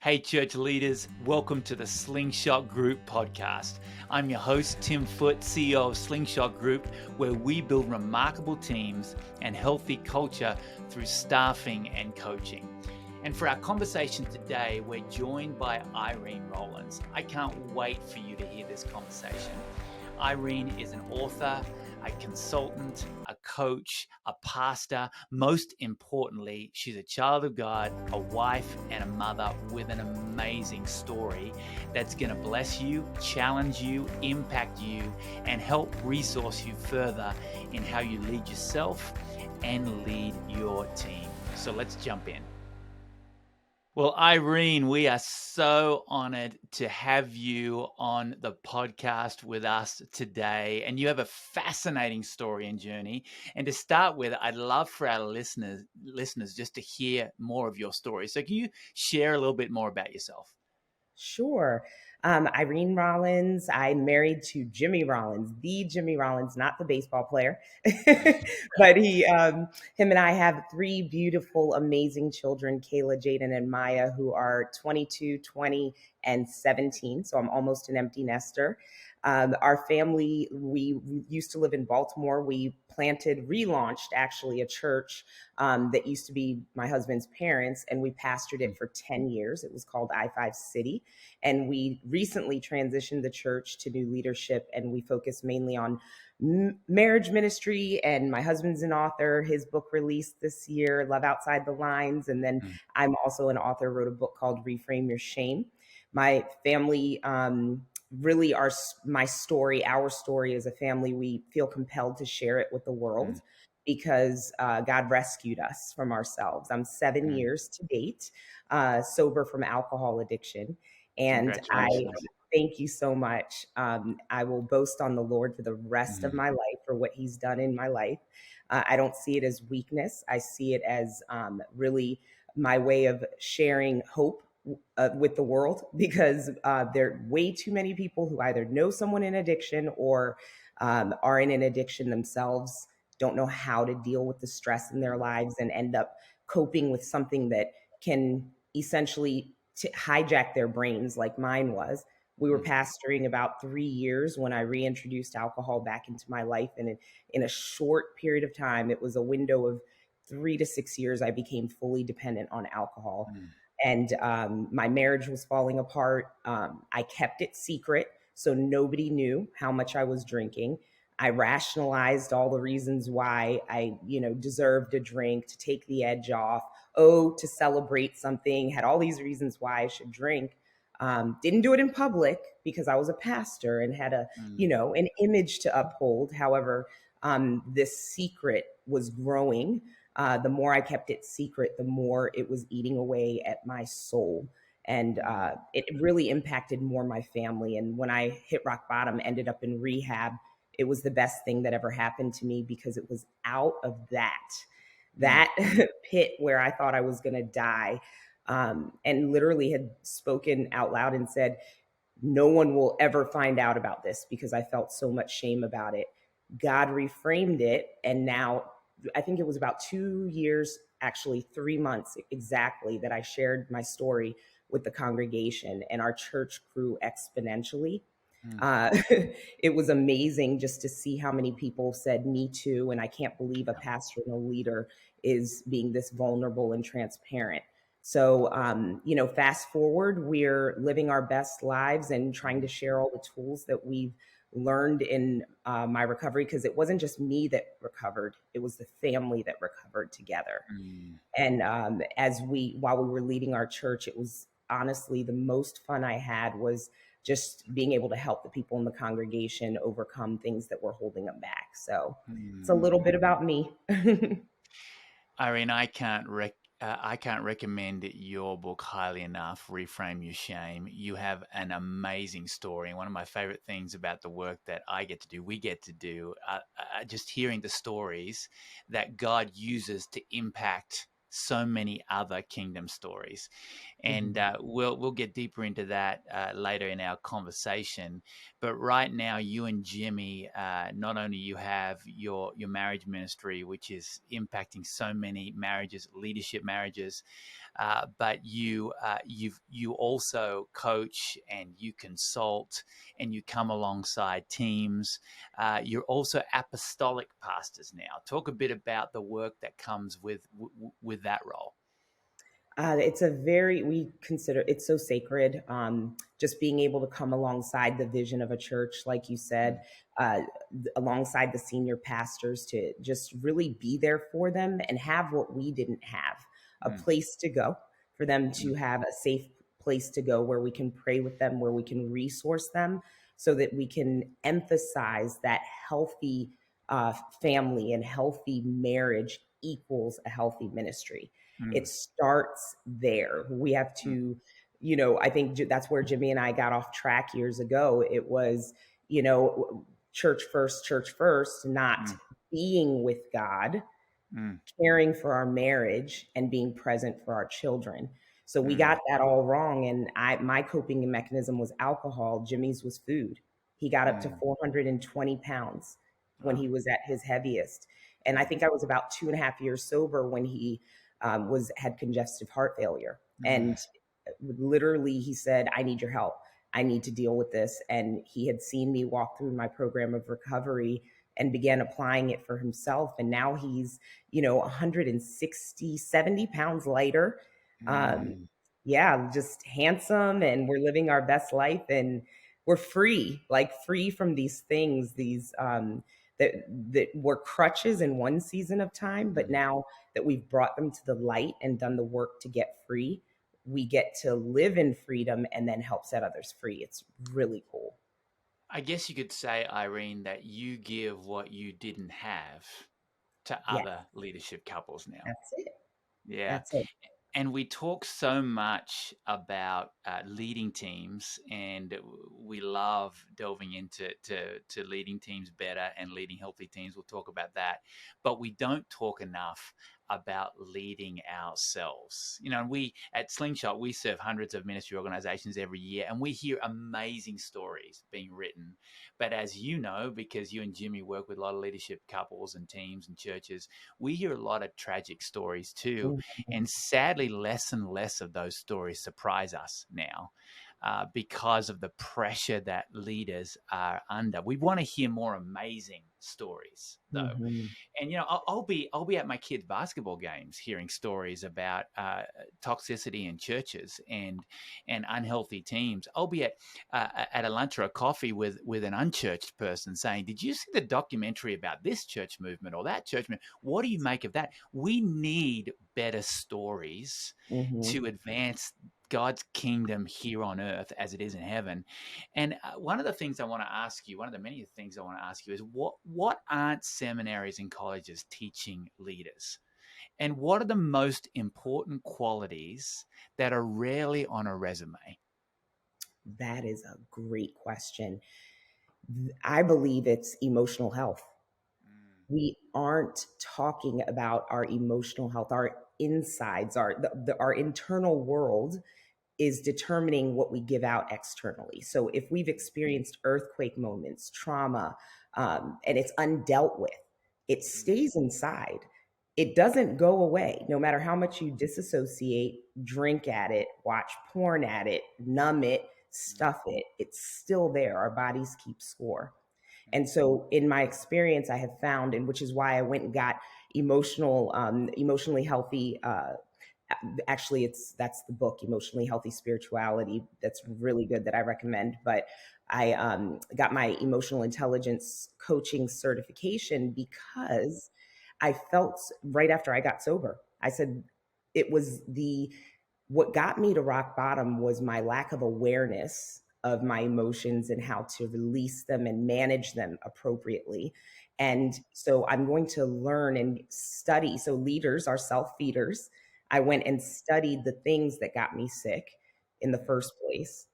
Hey, church leaders, welcome to the Slingshot Group podcast. I'm your host, Tim Foote, CEO of Slingshot Group, where we build remarkable teams and healthy culture through staffing and coaching. And for our conversation today, we're joined by Irene Rollins. I can't wait for you to hear this conversation. Irene is an author, a consultant, a coach, a pastor. Most importantly, she's a child of God, a wife, and a mother with an amazing story that's going to bless you, challenge you, impact you, and help resource you further in how you lead yourself and lead your team. So let's jump in. Well, Irene, we are so honored to have you on the podcast with us today. And you have a fascinating story and journey. And to start with, I'd love for our listeners just to hear more of your story. So can you share a little bit more about yourself? Sure. Irene Rollins. I'm married to Jimmy Rollins, the Jimmy Rollins, not the baseball player, but him and I have three beautiful, amazing children, Kayla, Jaden, and Maya, who are 22, 20, and 17. So I'm almost an empty nester. Our family, we used to live in Baltimore. We relaunched actually a church that used to be my husband's parents, and we pastored it for 10 years. It was called I-5 City. And we recently transitioned the church to new leadership, and we focus mainly on marriage ministry. And my husband's an author. His book released this year, Love Outside the Lines. And then I'm also an author, wrote a book called Reframe Your Shame. My family, really our story as a family, we feel compelled to share it with the world because God rescued us from ourselves. I'm 7 years to date, sober from alcohol addiction. And I thank you so much. I will boast on the Lord for the rest of my life for what he's done in my life. I don't see it as weakness. I see it as really my way of sharing hope with the world, because there are way too many people who either know someone in addiction or are in an addiction themselves, don't know how to deal with the stress in their lives, and end up coping with something that can essentially hijack their brains, like mine was. We were pastoring about 3 years when I reintroduced alcohol back into my life. And in a short period of time, it was a window of 3 to 6 years, I became fully dependent on alcohol. And my marriage was falling apart. I kept it secret, so nobody knew how much I was drinking. I rationalized all the reasons why I, deserved a drink, to take the edge off, to celebrate something, had all these reasons why I should drink. Didn't do it in public because I was a pastor and had an image to uphold. However, this secret was growing. The more I kept it secret, the more it was eating away at my soul. And it really impacted more my family. And when I hit rock bottom, ended up in rehab, it was the best thing that ever happened to me, because it was out of that pit where I thought I was going to die, and literally had spoken out loud and said, no one will ever find out about this, because I felt so much shame about it. God reframed it. And now I think it was about 2 years, actually 3 months exactly, that I shared my story with the congregation, and our church grew exponentially. It was amazing just to see how many people said me too. And I can't believe a pastor and a leader is being this vulnerable and transparent. So, fast forward, we're living our best lives and trying to share all the tools that we've learned in my recovery, because it wasn't just me that recovered, it was the family that recovered together. And while we were leading our church, it was honestly the most fun I had was just being able to help the people in the congregation overcome things that were holding them back. So it's a little bit about me. Irene, I can't recommend your book highly enough, Reframe Your Shame. You have an amazing story. And one of my favorite things about the work that we get to do, just hearing the stories that God uses to impact so many other kingdom stories. and we'll get deeper into that later in our conversation. But right now, you and Jimmy, not only you have your marriage ministry, which is impacting so many marriages, leadership marriages, but you also coach and you consult and you come alongside teams. You're also apostolic pastors now. Talk a bit about the work that comes with that role. We consider it so sacred. Just being able to come alongside the vision of a church, like you said, uh, alongside the senior pastors to just really be there for them and have what we didn't have, a Mm, place to go for them to mm, have a safe place to go where we can pray with them, where we can resource them so that we can emphasize that healthy uh, family and healthy marriage equals a healthy ministry. It mm, starts there. We have mm, to, I think that's where Jimmy and I got off track years ago. It was, you know, church first, not mm, being with God, mm, caring for our marriage, and being present for our children. So we mm, got that all wrong. And my coping mechanism was alcohol. Jimmy's was food. He got up to mm. 420 pounds when Wow. he was at his heaviest. And I Mm, think I was about 2.5 years sober when he had congestive heart failure. mm, And literally, he said, "I need your help. I need to deal with this." And he had seen me walk through my program of recovery and began applying it for himself. And now he's, 160, 70 pounds lighter. Um, mm, yeah, just handsome, and we're living our best life, and we're free, like free from these things, these that that were crutches in one season of time, but mm. now that we've brought them to the light and done the work to get free, we get to live in freedom and then help set others free. It's really cool. I guess you could say, Irene, that you give what you didn't have to Yes, other leadership couples now. that's it. Yeah. That's it. And we talk so much about leading teams, and we love delving into to leading teams better and leading healthy teams. We'll talk about that, but we don't talk enough about leading ourselves. And we at Slingshot, we serve hundreds of ministry organizations every year, and we hear amazing stories being written. But as you know, because you and Jimmy work with a lot of leadership couples and teams and churches, we hear a lot of tragic stories too, Mhm. and sadly, less and less of those stories surprise us now, because of the pressure that leaders are under. We want to hear more amazing stories, though. Mhm. And I'll be at my kids' basketball games hearing stories about toxicity in churches and unhealthy teams. I'll be at a lunch or a coffee with an unchurched person saying, "Did you see the documentary about this church movement or that church movement? What do you make of that?" We need better stories Mhm. to advance God's kingdom here on earth as it is in heaven. And one of the things I want to ask you, one of the many things I want to ask you, is what aren't seminaries and colleges teaching leaders? And what are the most important qualities that are rarely on a resume? That is a great question. I believe it's emotional health. Mm, We aren't talking about our emotional health, our insides, our internal world is determining what we give out externally. So if we've experienced earthquake moments, trauma, and it's undealt with, it mm, stays inside. It doesn't go away. No matter how much you disassociate, drink at it, watch porn at it, numb it, mm, stuff it, it's still there. Our bodies keep score. mm, And so, in my experience, I have found, and which is why I went and got emotionally healthy. Actually, that's the book, Emotionally Healthy Spirituality. That's really good that I recommend. But I got my emotional intelligence coaching certification because I felt right after I got sober. I said it was the what got me to rock bottom was my lack of awareness of my emotions and how to release them and manage them appropriately. And so I'm going to learn and study. So leaders are self feeders. I went and studied the things that got me sick in the mm, first place,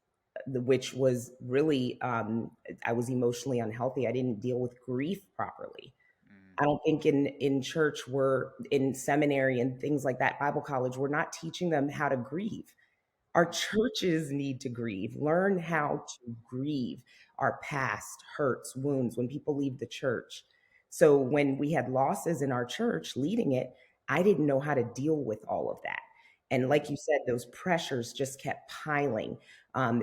which was really, I was emotionally unhealthy. I didn't deal with grief properly. mm, I don't think in church, we're in seminary and things like that, Bible college, we're not teaching them how to grieve. Our churches need to grieve, learn how to grieve our past hurts, wounds when people leave the church. So when we had losses in our church leading it, I didn't know how to deal with all of that. And like you said, those pressures just kept piling.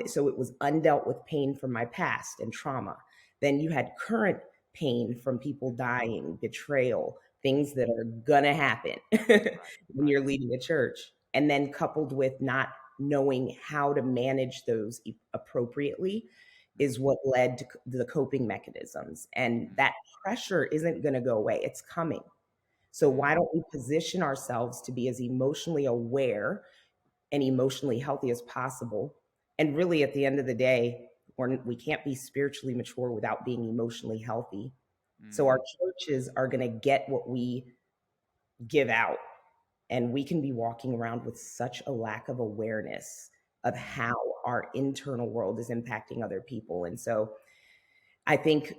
So it was undealt with pain from my past and trauma. Then you had current pain from people dying, betrayal, things that are gonna happen Right. when Right. you're leading a church. And then coupled with not knowing how to manage those appropriately Mm, is what led to the coping mechanisms. And mm, that pressure isn't going to go away, it's coming. So, mm, why don't we position ourselves to be as emotionally aware and emotionally healthy as possible? And really, at the end of the day, we can't be spiritually mature without being emotionally healthy. So, our mm, churches are going to get what we give out, and we can be walking around with such a lack of awareness of mm, how our internal world is impacting other people. And so I think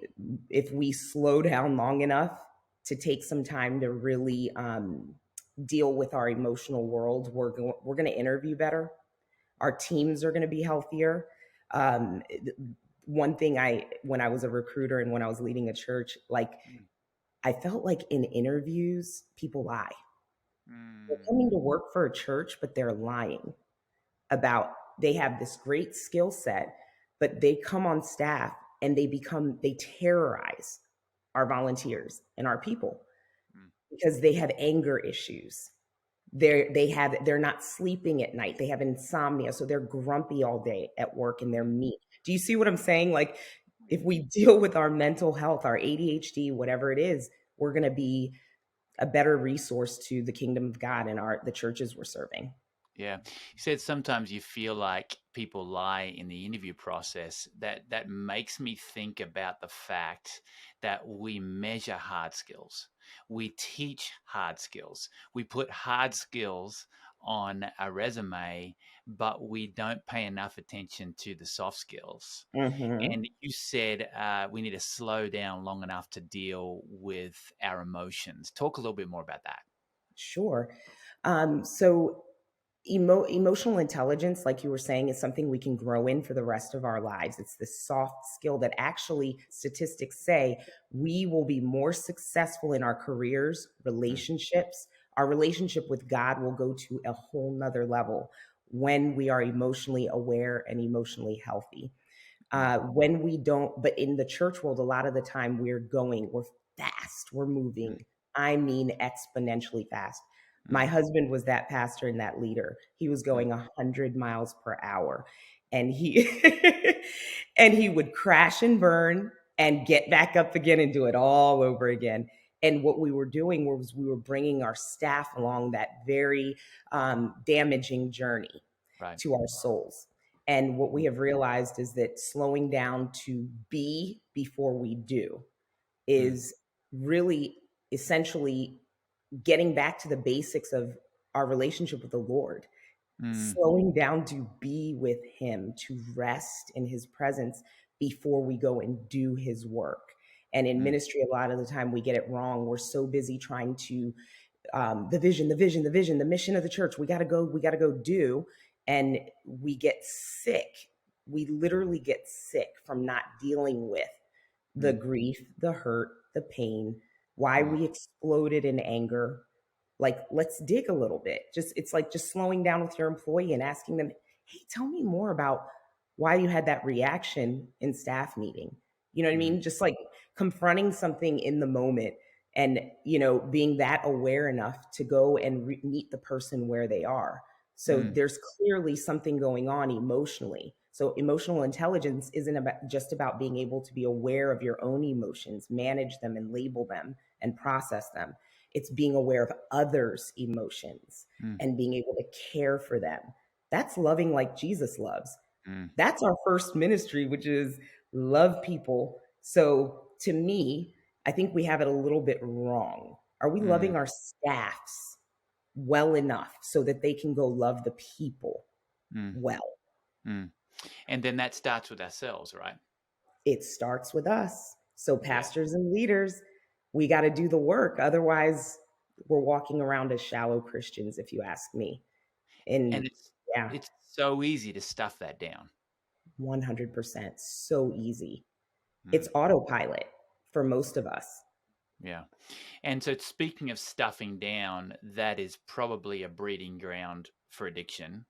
if we slow down long enough to take some time to really deal with our emotional world, we're going to interview better. Our teams are going to be healthier. Um, One thing when I was a recruiter and when I was leading a church, like mm, I felt like in interviews, people lie. They're mm, coming to work for a church, but they're lying about they have this great skill set, but they come on staff and they terrorize our volunteers and our people mm, because they have anger issues. They're not sleeping at night. They have insomnia, so they're grumpy all day at work and they're mm. mean. Do you see what I'm saying? Like if we deal with our mental health, our ADHD, whatever it is, we're going to be a better resource to the kingdom of God and our the churches we're serving. Yeah. You said sometimes you feel like people lie in the interview process. That makes me think about the fact that we measure hard skills. We teach hard skills. We put hard skills on a resume, but we don't pay enough attention to the soft skills. Hmm. And you said we need to slow down long enough to deal with our emotions. Talk a little bit more about that. Sure. So emotional intelligence, like you were saying, is something we can grow in for the rest of our lives. It's this soft skill that actually statistics say we will be more successful in our careers, Mm, relationships. Our relationship with God will go to a whole nother level when we are emotionally aware and emotionally healthy. mm, When we don't, but in the church world, a lot of the time we're fast, we're mm, moving. I mean, exponentially fast. My mm, husband was that pastor and that leader. He was mm, going 100 miles per hour, and he and he would crash and burn and get back up again and do it all over again. And what we were doing was we were bringing our staff along that very damaging journey right. to our souls. And what we Mm, have realized is that slowing down to be before we do mm, is really essentially getting back to the basics of our relationship with the Lord, mm, slowing down to be with Him, to rest in His presence before we go and do His work. And in mm, ministry, a lot of the time we get it wrong. We're so busy trying to the mission of the church. We got to go do. And we get sick. We literally get sick from not dealing with the mm, grief, the hurt, the pain, why mm, we exploded in anger. Like, let's dig a little bit. It's like just slowing down with your employee and asking them, hey, tell me more about why you had that reaction in staff meeting. You know what I mm, mean? Just like confronting something in the moment and, being that aware enough to go and meet the person where they are. So mm, there's clearly something going on emotionally. So emotional intelligence isn't just about being able to be aware of your own emotions, manage them and label them and process them. It's being aware of others' emotions mm, and being able to care for them. That's loving like Jesus loves. mm, That's our first ministry, which is love people. So to me, I think we have it a little bit wrong. Are we mm, loving our staffs well enough so that they can go love the people mm, well? mm. And then that starts with ourselves, right? It starts with us. So, Yeah. pastors and leaders, we got to do the work. Otherwise, we're walking around as shallow Christians, if you ask me. And And yeah, it's so easy to stuff that down. 100%. So easy. It's Mm, autopilot for most of us. yeah. And so, speaking of stuffing down, that is probably a breeding ground for addiction.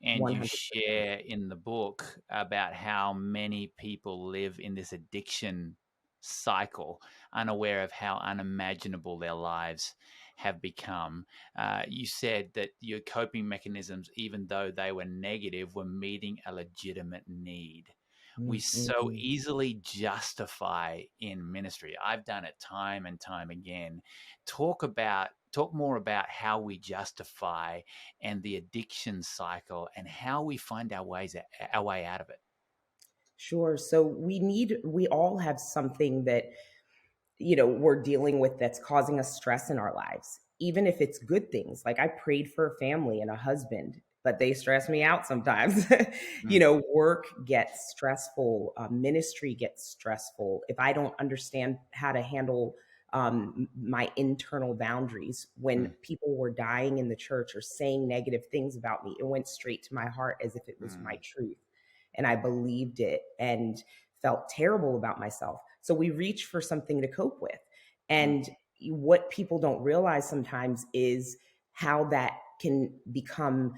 And you 100%. share in the book about how many people live in this addiction cycle, unaware of how unimaginable their lives have become. You said that your coping mechanisms, even though they were negative, were meeting a legitimate need. We so Mm-hmm. easily justify in ministry. I've done it time and time again. Talk more about how we justify and the addiction cycle and how we find our way out of it. Sure. So we all have something that, we're dealing with that's causing us stress in our lives, even if it's good things. Like I prayed for a family and a husband, but they stress me out sometimes. Mm, Work gets stressful, ministry gets stressful. If I don't understand how to handle my internal boundaries, when mm, people were dying in the church or saying negative things about me, it went straight to my heart as if it was my mm, truth. And I believed it and felt terrible about myself. So we reach for something to cope with. mm, And what people don't realize sometimes is how that can become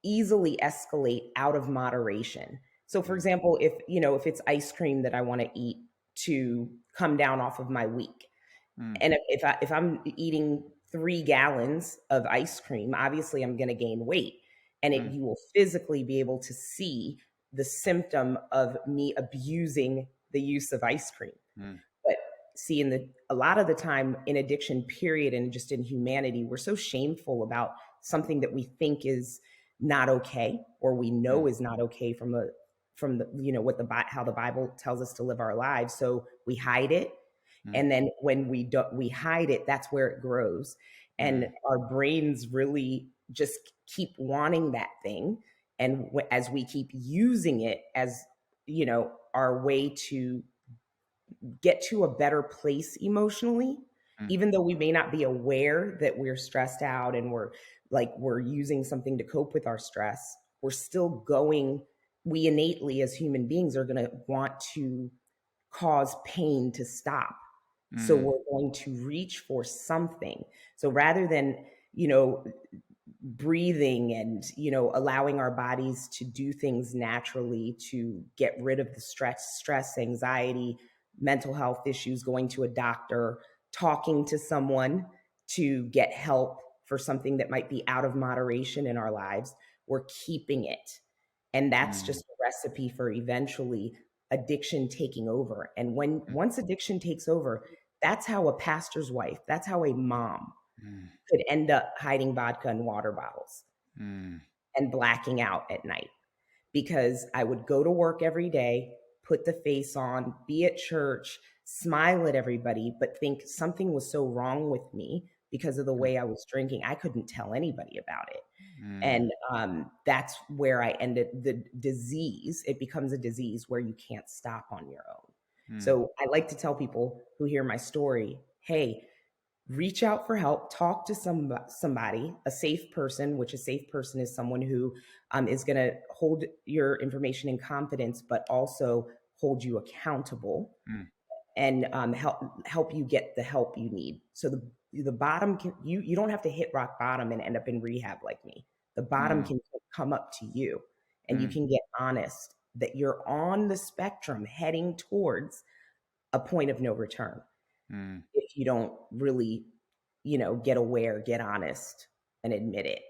easily escalate out of moderation. So for mm, example, if it's ice cream that I want to eat to come down off of my week, mm, and if I'm eating 3 gallons of ice cream, obviously I'm going to gain weight, and mm, you will physically be able to see the symptom of me abusing the use of ice cream. mm, But see, a lot of the time in addiction, period, and just in humanity, we're so shameful about something that we think is not okay, or we know mm, is not okay from the what how the Bible tells us to live our lives. So we hide it, mm, and then when we hide it, that's where it grows, and mm, our brains really just keep wanting that thing, and as we keep using it as our way to get to a better place emotionally, mm, even though we may not be aware that we're stressed out and we're using something to cope with our stress, we're still going, we innately as human beings are going to want to cause pain to stop. So mm, we're going to reach for something. So rather than, you know, breathing and allowing our bodies to do things naturally to get rid of the stress, anxiety, mental health issues, going to a doctor, talking to someone to get help for something that might be out of moderation in our lives, we're keeping it. And that's mm, just a recipe for eventually addiction taking over. And mm, once addiction takes over, that's how a pastor's wife, that's how a mom mm, could end up hiding vodka in water bottles mm, and blacking out at night, because I would go to work every day, put the face on, be at church, smile at everybody, but think something was so wrong with me because of the way I was drinking. I couldn't tell anybody about it. mm, And that's where I ended the disease. It becomes a disease where you can't stop on your own. mm, So I like to tell people who hear my story, hey, reach out for help, talk to somebody, a safe person, which a safe person is someone who is going to hold your information in confidence but also hold you accountable, mm, and help you get the help you need. So the bottom can, you don't have to hit rock bottom and end up in rehab like me. The bottom mm, can come up to you, and you mm, can get honest that you're on the spectrum heading towards a point of no return mm. if you don't really, get aware, get honest, and admit it.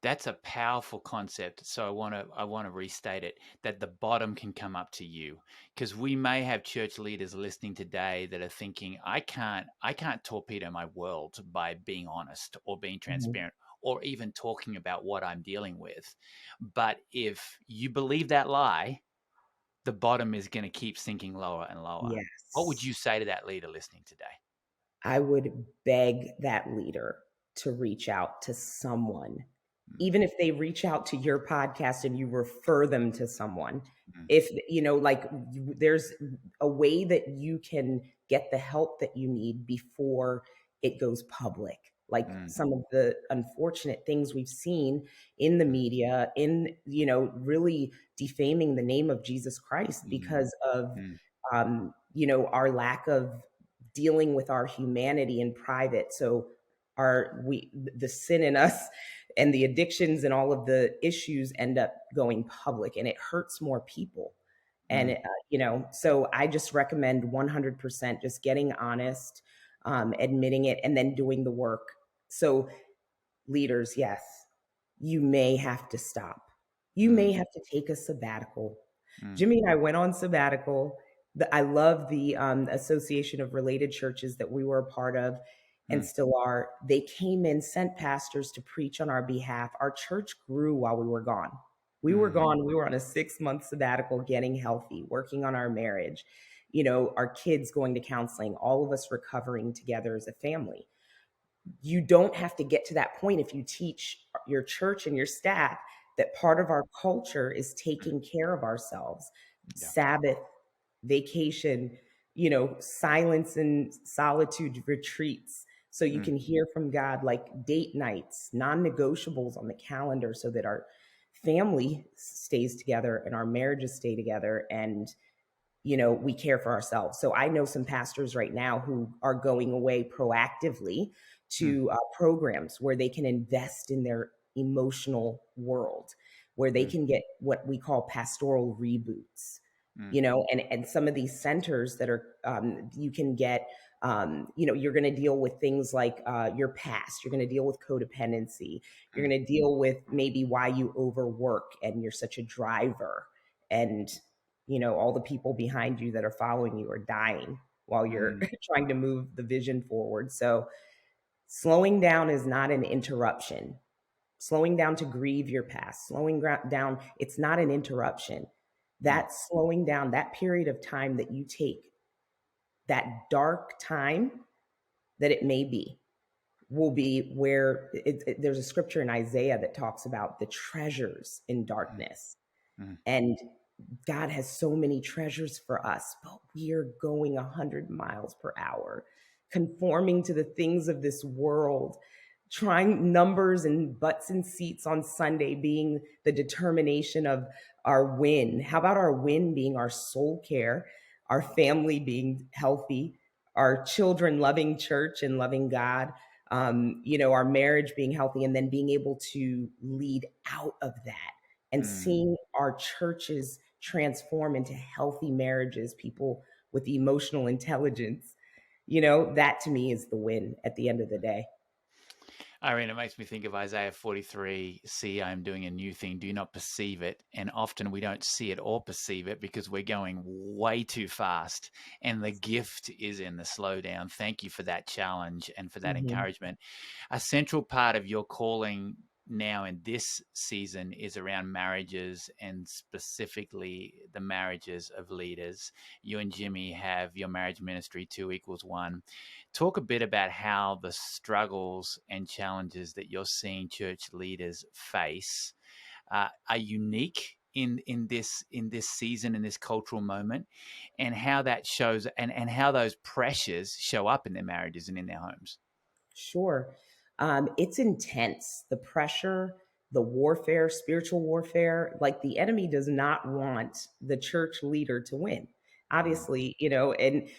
That's a powerful concept. So I want to restate it, that the bottom can come up to you, because we may have church leaders listening today that are thinking, I can't torpedo my world by being honest or being Mhm. transparent or even talking about what I'm dealing with. But if you believe that lie, the bottom is going to keep sinking lower and lower. What would Yes. you say to that leader listening today? I would beg that leader to reach out to someone, Mm, even if they reach out to your podcast and you refer them to someone. mm, If, like there's a way that you can get the help that you need before it goes public. like mm, some of the unfortunate things we've seen in the media, in, really defaming the name of Jesus Christ mm, because of, mm, our lack of dealing with our humanity in private. So the sin in us and the addictions and all of the issues end up going public, and it hurts more people. And mm, so I just recommend 100% just getting honest, admitting it, and then doing the work. So leaders, yes, you may have to stop. You may mm, have to take a sabbatical. mm, Jimmy and I went on sabbatical. I love the Association of Related Churches that we were a part of and mm, still are. They came in, sent pastors to preach on our behalf. Our church grew while we were gone. We were mm, gone. We were on a 6-month sabbatical, getting healthy, working on our marriage, our kids going to counseling, all of us recovering together as a family. You don't have to get to that point if you teach your church and your staff that part of our culture is taking care of ourselves. yeah, Sabbath, vacation, silence and solitude retreats. So you mm, can hear from God, like date nights, non negotiables on the calendar, so that our family stays together and our marriages stay together. And we care for ourselves. So I know some pastors right now who are going away proactively mm, to programs where they can invest in their emotional world, where they mm, can get what we call pastoral reboots, mm, and some of these centers that are, you can get, you're going to deal with things like your past, you're going to deal with codependency, you're mm, going to deal with maybe why you overwork and you're such a driver, and all the people behind you that are following you are dying while you're mm. trying to move the vision forward. So slowing down is not an interruption. Slowing down to grieve your past, down, it's not an interruption. Mm, That slowing down, that period of time that you take, that dark time that it may be, will be where there's a scripture in Isaiah that talks about the treasures in mm, darkness. mm, And God has so many treasures for us, but we are going 100 miles per hour, conforming to the things of this world, trying numbers and butts and seats on Sunday being the determination of our win. How about our win being our soul care, our family being healthy, our children loving church and loving God, our marriage being healthy, and then being able to lead out of that and mm. seeing our churches transform into healthy marriages, people with emotional intelligence. That to me is the win at the end of the day. Irene, it makes me think of Isaiah 43, see, I am doing a new thing, do not perceive it. And often we don't see it or perceive it because we're going way too fast. And the gift is in the slowdown. Thank you for that challenge and for that Hmm. encouragement. A central part of your calling now in this season is around marriages and specifically the marriages of leaders. You and Jimmy have your marriage ministry, 2 equals 1. Talk a bit about how the struggles and challenges that you're seeing church leaders face are unique in this season, in this cultural moment, and how that shows and how those pressures show up in their marriages and in their homes. Sure. It's intense. The pressure, the warfare, spiritual warfare, like the enemy does not want the church leader to win, Mm, obviously, and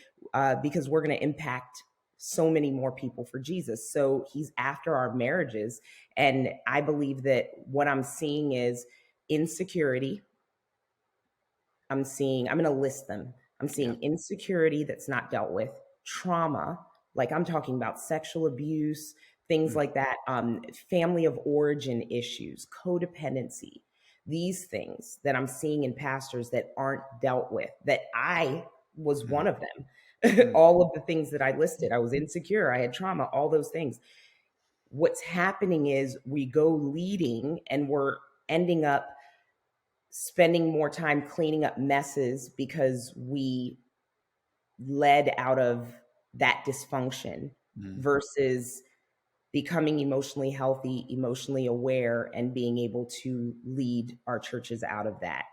because we're going to impact so many more people for Jesus. So he's after our marriages. And I believe that what I'm seeing is insecurity. I'm going to list them. I'm yeah. seeing insecurity that's not dealt with, trauma, like I'm talking about sexual abuse, things Mm, like that, family of origin issues, codependency, these things that I'm seeing in pastors that aren't dealt with, that I was one mm, of them. mm, All of the things that I listed, I was insecure, I had trauma, all those things. What's happening is we go leading and we're ending up spending more time cleaning up messes because we led out of that dysfunction mm. versus becoming emotionally healthy, emotionally aware, and being able to lead our churches out of that.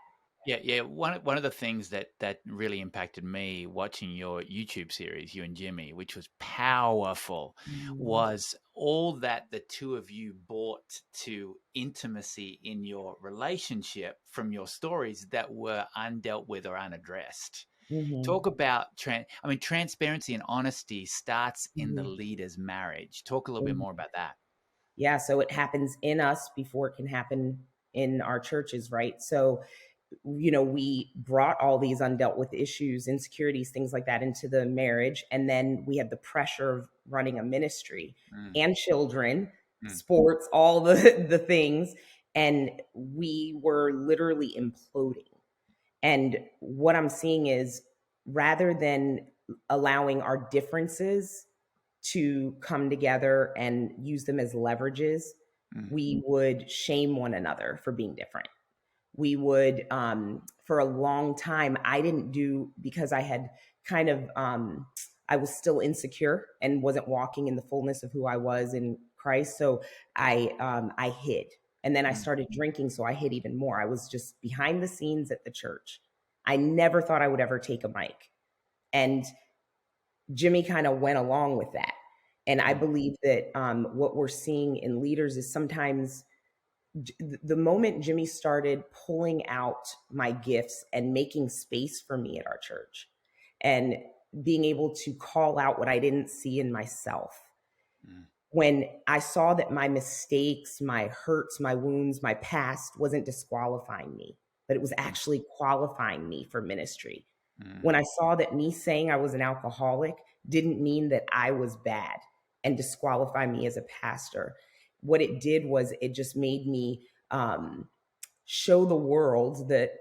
Yeah, yeah. One of the things that really impacted me watching your YouTube series, you and Jimmy, which was powerful, Mm. was all that the two of you brought to intimacy in your relationship from your stories that were undealt with or unaddressed. Mm-hmm. Talk about transparency and honesty starts in the Mm-hmm. leader's marriage. Talk a little bit Mm-hmm. more about that. Yeah, so it happens in us before it can happen in our churches, right? So, we brought all these undealt with issues, insecurities, things like that into the marriage. And then we had the pressure of running a ministry Mm, and children, mm, sports, all the things. And we were literally imploding. And what I'm seeing is, rather than allowing our differences to come together and use them as leverages, mm, we would shame one another for being different. We would, for a long time, I didn't do, because I had kind of, I was still insecure and wasn't walking in the fullness of who I was in Christ. So I hid. And then I mm, started drinking. So I hid even more. I was just behind the scenes at the church. I never thought I would ever take a mic. And Jimmy kind of went along with that. And I mm, believe that what we're seeing in leaders is sometimes the moment Jimmy started pulling out my gifts and making space for me at our church and being able to call out what I didn't see in myself. mm, When I saw that my mistakes, my hurts, my wounds, my past wasn't disqualifying me, but it was mm, actually qualifying me for ministry. mm, When I saw that me saying I was an alcoholic didn't mean that I was bad and disqualify me as a pastor. What it did was it just made me show the world that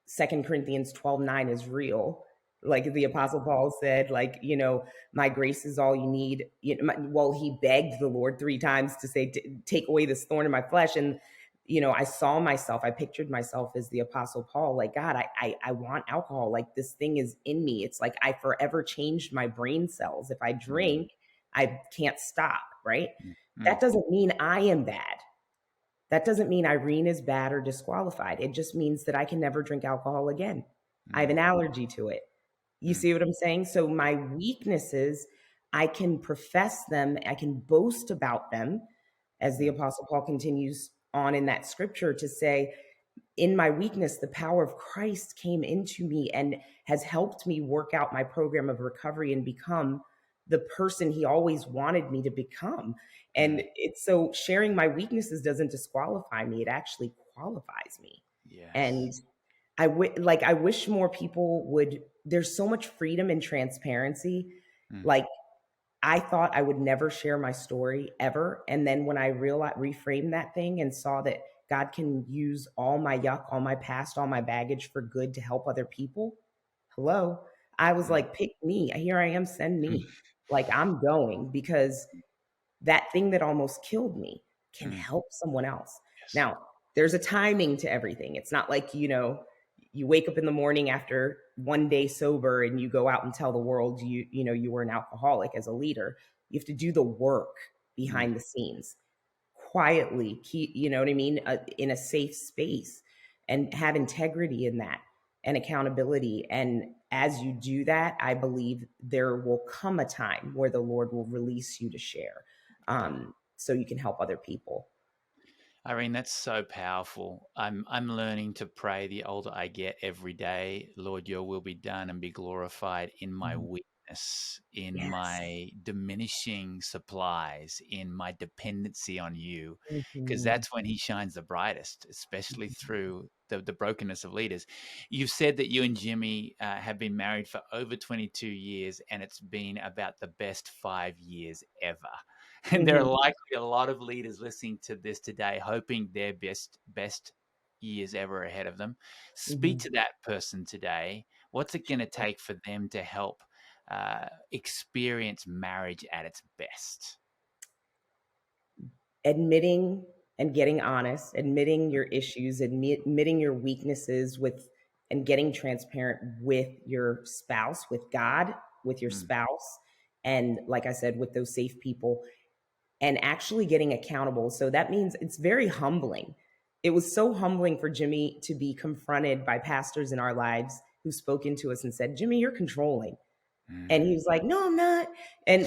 Second Corinthians 12:9 is real. Like the Apostle Paul said, like, my grace is all you need. Well, he begged the Lord 3 times to say, take away this thorn in my flesh. And, I saw myself, I pictured myself as the Apostle Paul, like, God, I want alcohol. Like, this thing is in me. It's like I forever changed my brain cells. If I mm, drink, I can't stop, right? mm, mm, That doesn't mean I am bad. That doesn't mean Irene is bad or disqualified. It just means that I can never drink alcohol again. I have mm, an allergy to it. You mm, see what I'm saying? So my weaknesses, I can profess them, I can boast about them, as the mm, Apostle Paul continues on in that scripture to say, in my weakness, the power of Christ came into me and has helped me work out my program of recovery and become the person he always wanted me to become. And mm. it's so sharing my weaknesses doesn't disqualify me, it actually qualifies me. And Yes. I wish more people would, there's so much freedom and transparency. Mm, Like, I thought I would never share my story ever. And then when I reframed that thing and saw that God can use all my yuck, all my past, all my baggage for good to help other people, hello, I was mm, like, pick me. Here I am, send mm, me. Like, I'm going, because that thing that almost killed me can mm. help someone else. Yes. Now, there's a timing to everything. It's not like, you wake up in the morning after one day sober and you go out and tell the world you were an alcoholic as a leader. You have to do the work Mm, behind the scenes quietly, keep, you know what I mean, in a safe space, and have integrity in that and accountability. And as you do that, I believe there will come a time where the Lord will release you to share, yeah. so you can help other people. Irene, that's so powerful. I'm learning to pray the older I get every day. Lord, your will be done and be glorified in my Mhm. weakness, in Yes. my diminishing supplies, in my dependency on you, because Mhm. that's when he shines the brightest, especially through the brokenness of leaders. You've said that you and Jimmy have been married for over 22 years, and it's been about the best 5 years ever. And there are Mhm. likely a lot of leaders listening to this today, hoping their best years ever ahead of them. Speak Mhm. to that person today. What's it going to take for them to help experience marriage at its best? Admitting and getting honest, admitting your issues, admitting your weaknesses, and getting transparent with your spouse, with God, with your Mm, spouse, and like I said, with those safe people, and actually getting accountable. So that means it's very humbling. It was so humbling for Jimmy to be confronted by pastors in our lives who spoke into us and said, Jimmy, you're controlling. And Mm. he was like, "No, I'm not." And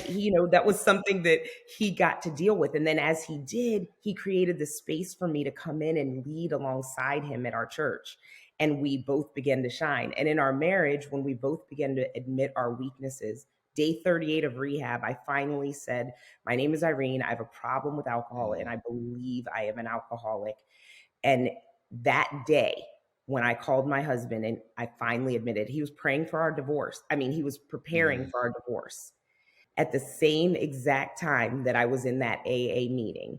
that was something that he got to deal with. And then as he did, he created the space for me to come in and lead alongside him at our church. And we both began to shine. And in our marriage, when we both began to admit our weaknesses, day 38 of rehab, I finally said, "My name is Irene. I have a problem with alcohol, and Mm. I believe I am an alcoholic." And that day, when I called my husband and I finally admitted, he was praying for our divorce. I mean, he was preparing Mm. for our divorce. At the same exact time that I was in that AA meeting,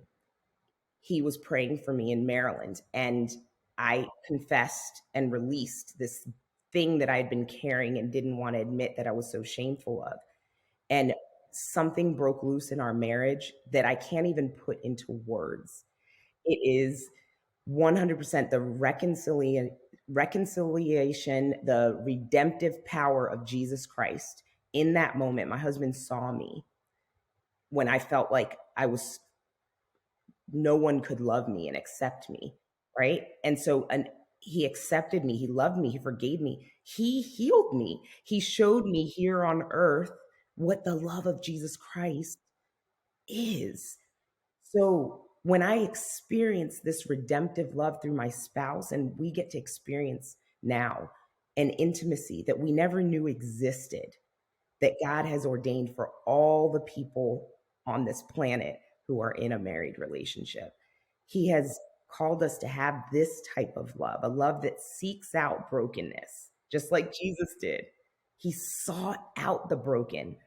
he was praying for me in Maryland. And I confessed and released this thing that I had been carrying and didn't want to admit that I was so shameful of. And something broke loose in our marriage that I can't even put into words. It is 100% the reconciliation, the redemptive power of Jesus Christ. In that moment, my husband saw me when I felt like no one could love me and accept me, right? And he accepted me, he loved me, he forgave me, he healed me. He showed me here on earth what the love of Jesus Christ is. So when I experience this redemptive love through my spouse, and we get to experience now an intimacy that we never knew existed, that God has ordained for all the people on this planet who are in a married relationship. He has called us to have this type of love, a love that seeks out brokenness, just like Jesus did. He sought out the broken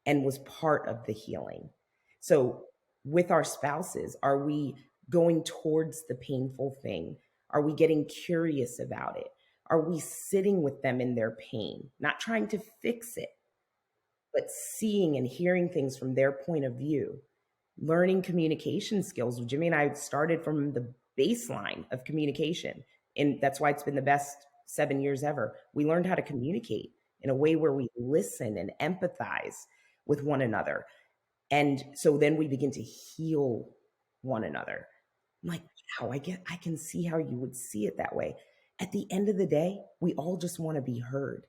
and was part of the healing. So, with our spouses, are we going towards the painful thing? Are we getting curious about it? Are we sitting with them in their pain, not trying to fix it, but seeing and hearing things from their point of view, learning communication skills? Jimmy and I started from the baseline of communication, and that's why it's been the best 7 years ever. We learned how to communicate in a way where we listen and empathize with one another. And so then we begin to heal one another. I'm like, wow, I can see how you would see it that way. At the end of the day, we all just want to be heard.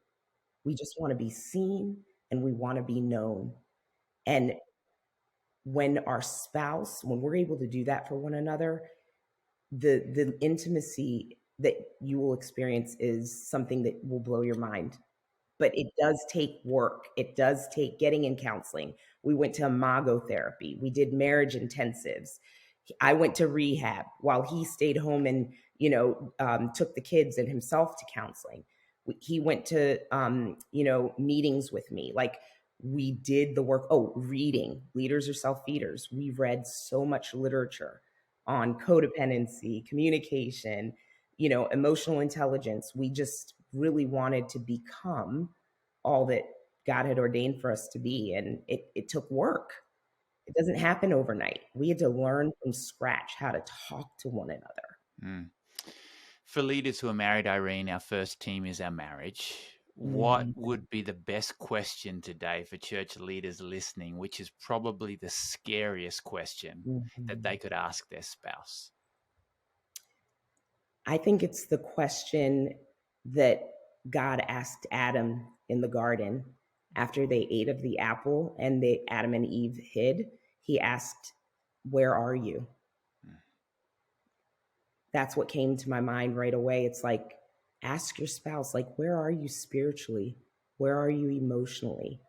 We just want to be seen and we want to be known. And when we're able to do that for one another, the intimacy that you will experience is something that will blow your mind. But it does take work. It does take getting in counseling. We went to imago therapy. We did marriage intensives. I went to rehab while he stayed home and took the kids and himself to counseling. He went to meetings with me. Like, we did the work. Oh, reading. Leaders are self-feeders. We read so much literature on codependency, communication, emotional intelligence. We just really wanted to become all that God had ordained for us to be. And it took work. It doesn't happen overnight. We had to learn from scratch how to talk to one another. Mm. For leaders who are married, Irene, our first team is our marriage. What Mhm, would be the best question today for church leaders listening, which is probably the scariest question that mhm. they could ask their spouse? I think it's the question that God asked Adam in the garden after they ate of the apple and Adam and Eve hid. He asked, "Where are you?" Mm. That's what came to my mind right away. It's like, ask your spouse, like, where are you spiritually? Where are you emotionally?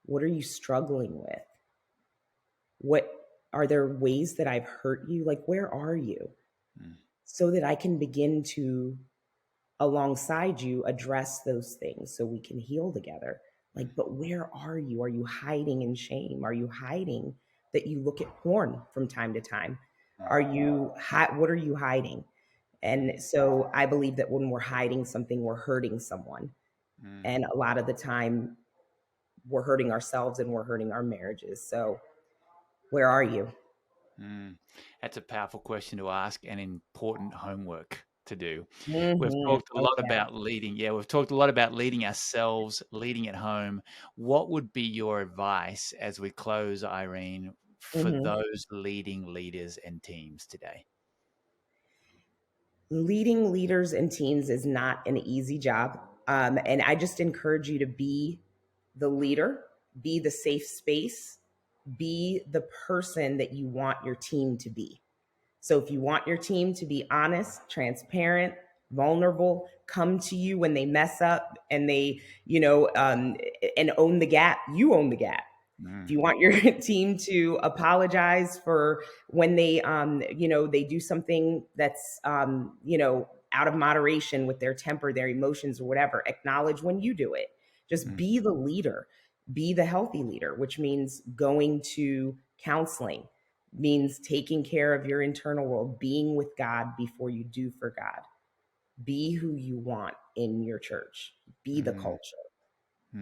What are you struggling with? What are there ways that I've hurt you? Like, where are you? Mm. So that I can begin to, alongside you, address those things so we can heal together. Like, but where are you? Are you hiding in shame? Are you hiding that you look at porn from time to time? Mm. Are you, what are you hiding? And so I believe that when we're hiding something, we're hurting someone. Mm. And a lot of the time, we're hurting ourselves and we're hurting our marriages. So, where are you? Mm. That's a powerful question to ask and important homework to do. We've Mm-hmm. talked a Oh, lot yeah. about leading. Yeah, we've talked a lot about leading ourselves, leading at home. What would be your advice as we close, Irene, for Mm-hmm. those leading leaders and teams today? Leading leaders and teams is not an easy job. And I just encourage you to be the leader, be the safe space, be the person that you want your team to be. So if you want your team to be honest, transparent, vulnerable, come to you when they mess up and they, and own the gap, you own the gap. If you want your team to apologize for when they, they do something that's, out of moderation with their temper, their emotions, or whatever, acknowledge when you do it. Just be the leader, be the healthy leader, which means going to counseling, means taking care of your internal world, being with God before you do for God. Be who you want in your church, be the culture.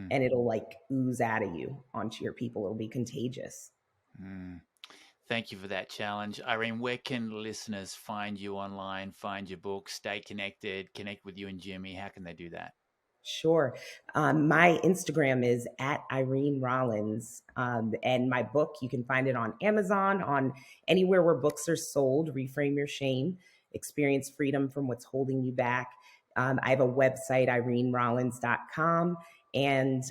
And it'll like ooze out of you onto your people. It'll be contagious. Thank you for that challenge. Irene, where can listeners find you online, find your book, stay connected, connect with you and Jimmy? How can they do that? Sure. My Instagram is at Irene Rollins. And my book, you can find it on Amazon, on anywhere where books are sold. Reframe Your Shame, Experience Freedom from What's Holding You Back. I have a website, irenerollins.com. And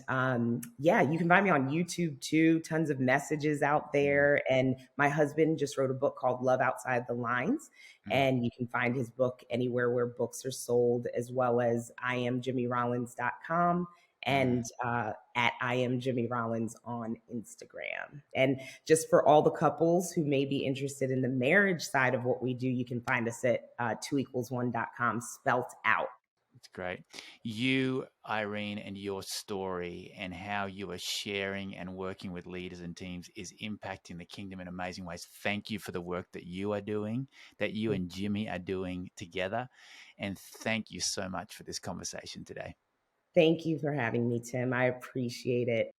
you can find me on YouTube too. Tons of messages out there. And my husband just wrote a book called Love Outside the Lines. And you can find his book anywhere where books are sold, as well as IamJimmyRollins.com and at IamJimmyRollins on Instagram. And just for all the couples who may be interested in the marriage side of what we do, you can find us at 2equals1.com, spelt out. It's great. You, Irene, and your story and how you are sharing and working with leaders and teams is impacting the kingdom in amazing ways. Thank you for the work that you are doing, that you and Jimmy are doing together. And thank you so much for this conversation today. Thank you for having me, Tim. I appreciate it.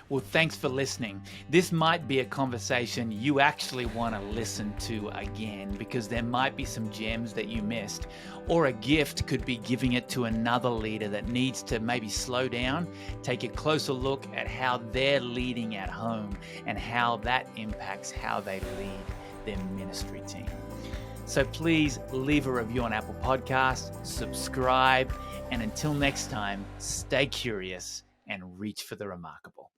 Well, thanks for listening. This might be a conversation you actually want to listen to again, because there might be some gems that you missed, or a gift could be giving it to another leader that needs to maybe slow down, take a closer look at how they're leading at home and how that impacts how they lead their ministry team. So please leave a review on Apple Podcasts, subscribe, and until next time, stay curious and reach for the remarkable.